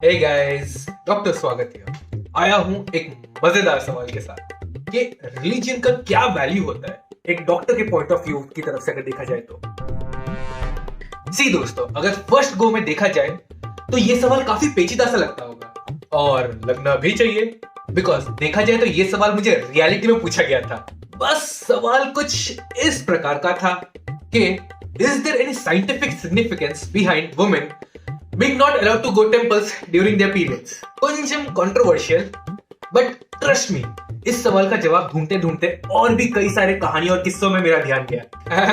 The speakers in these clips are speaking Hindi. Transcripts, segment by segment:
हे गाइस, डॉक्टर स्वागत है। आया हूं एक मजेदार सवाल के साथ कि रिलीजन का क्या वैल्यू होता है एक डॉक्टर के पॉइंट ऑफ व्यू की तरफ से अगर देखा जाए तो। सी दोस्तों, अगर फर्स्ट गो में देखा जाए तो ये सवाल काफी पेचीदा सा लगता होगा और लगना भी चाहिए, बिकॉज देखा जाए तो ये सवाल मुझे रियलिटी में पूछा गया था। बस सवाल कुछ इस प्रकार का था कि is there any scientific significance behind women being not allowed to go temples during their periods? కొంచెం controversial, but trust me, इस सवाल का जवाब ढूंढते ढूंढते और भी कई सारे कहानी और किस्सों में मेरा ध्यान गया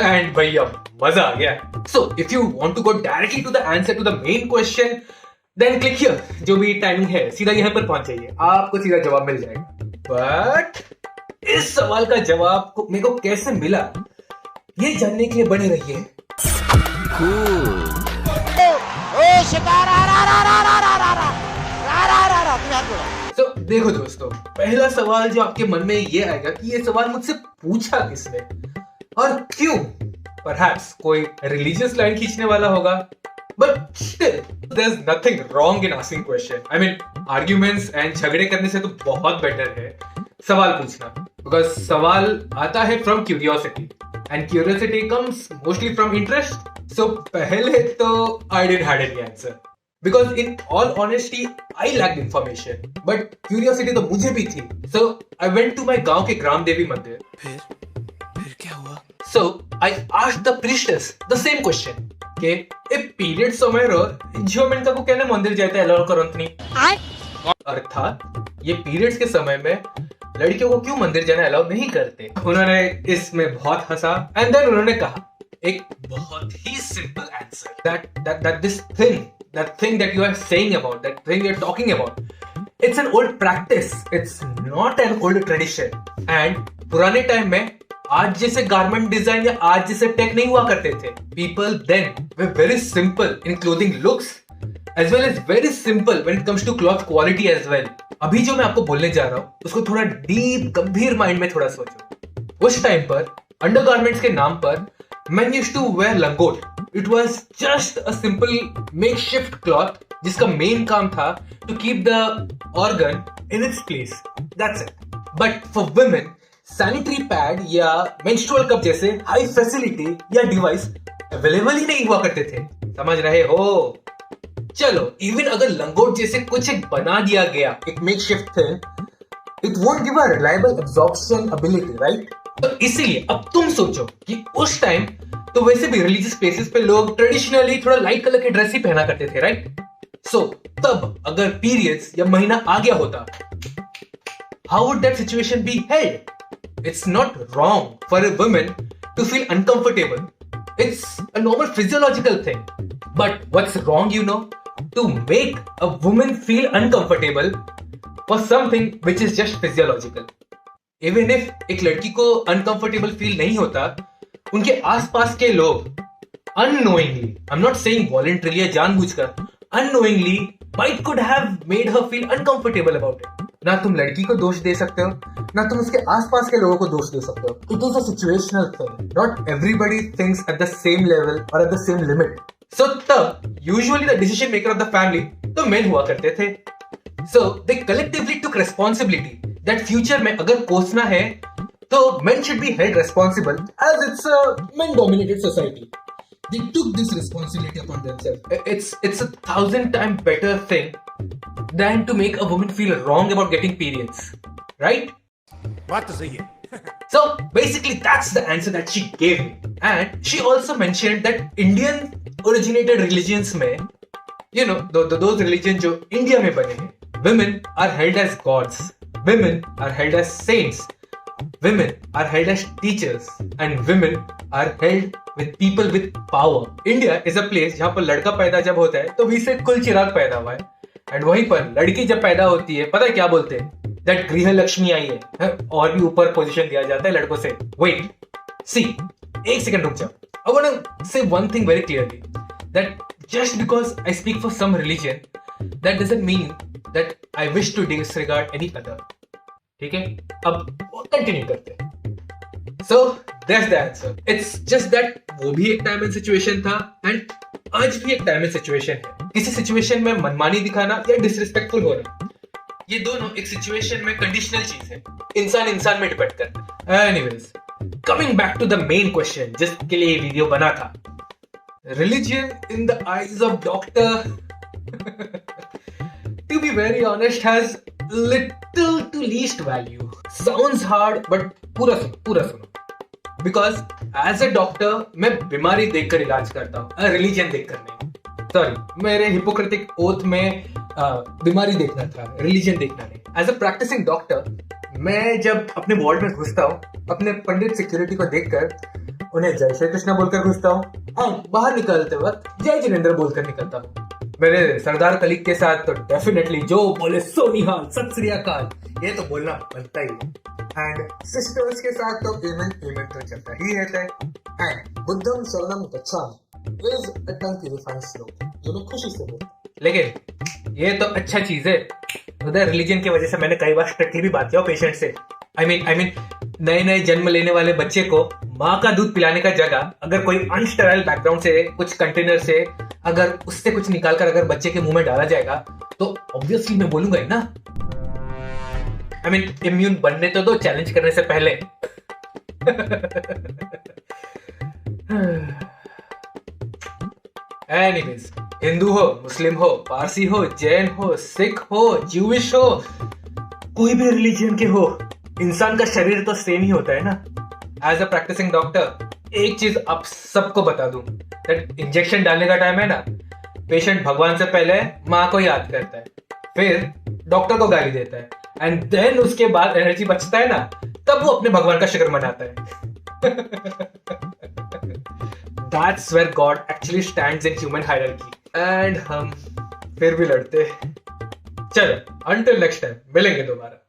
एंड भैया मजा आ गया। So if you want to go directly to the answer to the main question, then click here. जो भी टाइमिंग है सीधा यहाँ पर पहुंच जाइए, आपको सीधा जवाब मिल जाएगा। बट इस सवाल का जवाब को मेरे को कैसे मिला ये जानने के लिए बने रहिए। तो देखो दोस्तों, पहला सवाल जो आपके मन में ये आएगा कि ये सवाल मुझसे पूछा किसने और क्यों। परहैप्स कोई रिलीजियस लाइन खींचने वाला होगा, but still there is nothing wrong in asking question. I mean, arguments and झगड़े करने से तो बहुत बेटर है सवाल पूछना, बिकॉज सवाल आता है from curiosity and curiosity comes mostly from interest. So पहले तो I didn't have any answer, because in all honesty I lacked information, but curiosity तो मुझे भी थी। So I went to my गांव के ग्राम देवी मंदिर। फिर क्या हुआ? So I asked the priestess the same question कि ए पीरियड समय रो झियोमेंटा को कहने मंदिर जाते अलाउ करंतनी, अर्थात ये पीरियड्स के समय में लड़कियों को क्यों मंदिर जाना अलाउ नहीं करते। उन्होंने इसमें बहुत हंसा एंड देन उन्होंने कहा एक बहुत ही simple answer, that this thing, that thing that you are saying about, that thing you're talking about, it's an old practice, it's not an old tradition. And पुराने टाइम में आज जैसे गारमेंट डिजाइन या आज जैसे टेक नहीं हुआ करते थे। People then were very simple in clothing looks as well as very simple when it comes to cloth quality as well. अभी जो मैं आपको बोलने जा रहा हूँ उसको थोड़ा डीप गंभीर माइंड में थोड़ा सोचो। उस टाइम पर अंडरगारमेंट्स के नाम पर men used to wear langot. It was just a simple makeshift cloth जिसका मेन काम था to keep the organ in its place. That's it. But for women, sanitary pad या menstrual cup जैसे high facility या device available ही नहीं हुआ करते थे। समझ रहे हो? चलो, even अगर लंगोट जैसे कुछ एक बना दिया गया, एक makeshift thing, it won't give a reliable absorption ability, right? तो इसीलिए अब तुम सोचो कि उस टाइम तो वैसे भी रिलीजियस प्लेसेस पे लोग ट्रेडिशनली थोड़ा लाइट कलर के ड्रेस ही पहना करते थे, राइट? सो तब अगर पीरियड्स या महीना आ गया होता, how would that situation be held? It's not wrong for a woman to feel uncomfortable. It's a normal physiological thing, but what's wrong, you know, to make a woman feel uncomfortable for something which is just physiological. Even if एक लड़की को अनकंफर्टेबल फील नहीं होता, उनके आसपास के लोग unknowingly, I'm not saying voluntarily या जानबूझकर, unknowingly might could have made her feel uncomfortable about it. ना तुम लड़की को दोष दे सकते हो, ना तुम उसके आसपास के लोगों को दोष दे सकते हो। It is a situational thing. Not everybody thinks at the same level or at the same limit. So तब usually the decision maker of the family तो men हुआ करते थे। So they collectively took responsibility that future में अगर कोसना है तो men should be held responsible as it's a men-dominated society. They took this responsibility upon themselves. It's 1,000 times better thing than to make a woman feel wrong about getting periods, right? बात तो सही है। So basically that's the answer that she gave me. And she also mentioned that Indian originated religions में, you know, those religions जो इंडिया में बने हैं, women are held as gods, women are held as saints, women are held as teachers, and women are held with people with power. India is a place जहाँ पर लड़का पैदा जब होता है तो वहीं से कुल चिराग पैदा हुआ है, एंड वहीं पर लड़की जब पैदा होती है पता है क्या बोलते हैं? दैट गृह लक्ष्मी आई है, और भी ऊपर पोजीशन दिया जाता है लड़कों से। वेट, सी, एक सेकंड रुक जाओ। I want to say one thing very clearly, that just because I speak for some religion, that doesn't mean that I wish to disregard any other. ठीक है, अब कंटिन्यू करते हैं। So that's the answer. It's just that वो भी एक टाइम एंड सिचुएशन था, एंड आज भी एक टाइम एंड सिचुएशन है। किसी सिचुएशन में मनमानी दिखाना या डिसरिस्पेक्टफुल होना, ये दोनों एक सिचुएशन में कंडीशनल चीज है, इंसान इंसान में डिपेंड करता है। Anyways, coming back to the main question जिसके लिए ये वीडियो बना था, religion in the eyes of doctor to be very honest has little to least value. Sounds hard but पूरा सुनो because as a doctor मैं बीमारी देखकर इलाज करता हूँ, रिलीजन देखकर नहीं। सॉरी, मेरे हिपोक्रेटिक ओथ में बीमारी देखना था, रिलीजन देखना नहीं। एज अ प्रैक्टिसिंग डॉक्टर मैं जब अपने वार्ड में घुसता हूँ, अपने पंडित सिक्योरिटी को देखकर उन्हें जय श्री कृष्ण बोलकर घुसता हूँ। हाँ, बाहर निकलते वक्त जय जिनेंद्र बोलकर निकलता हूँ। मेरे सरदार कलीग के साथ तो डेफिनेटली जो बोले सो निहाल, सत श्री अकाल, ये तो बोलना बनता ही है। एंड सिस्टर्स के साथ तो पेमेंट तो चलता ही रहता है। एंड बुद्धम शरणम गच्छामि इज अ टंग प्यूरिफाइंग श्लोक जो मैं खुशी से बोलता हूं। लेकिन ये तो अच्छा चीज है, उधर रिलीजन की वजह से मैंने कई बार स्ट्रिक्टली भी बात किया पेशेंट से। आई मीन नए जन्म लेने वाले बच्चे को माँ का दूध पिलाने का जगह अगर कोई अनस्टेराइल बैकग्राउंड से, कुछ कंटेनर से अगर उससे कुछ निकालकर अगर बच्चे के मुंह में डाला जाएगा तो ऑब्वियसली मैं बोलूंगा ही ना। आई मीन इम्यून बनने तो दो चैलेंज करने से पहले। एनीवेज, हिंदू हो, मुस्लिम हो, पारसी हो, जैन हो, सिख हो, ज्यूइश हो, कोई भी रिलीजन के हो, इंसान का शरीर तो सेम ही होता है ना। एज अ प्रैक्टिसिंग डॉक्टर एक चीज आप सबको बता दूं, दैट इंजेक्शन डालने का टाइम है ना, पेशेंट भगवान से पहले माँ को याद करता है, फिर डॉक्टर को गाली देता है, एंड देन उसके बाद एनर्जी बचता है ना, तब वो अपने भगवान का शुक्र मनाता है। That's where God actually stands in human hierarchy. And हम फिर भी लड़ते। चलो, until next time, मिलेंगे दोबारा।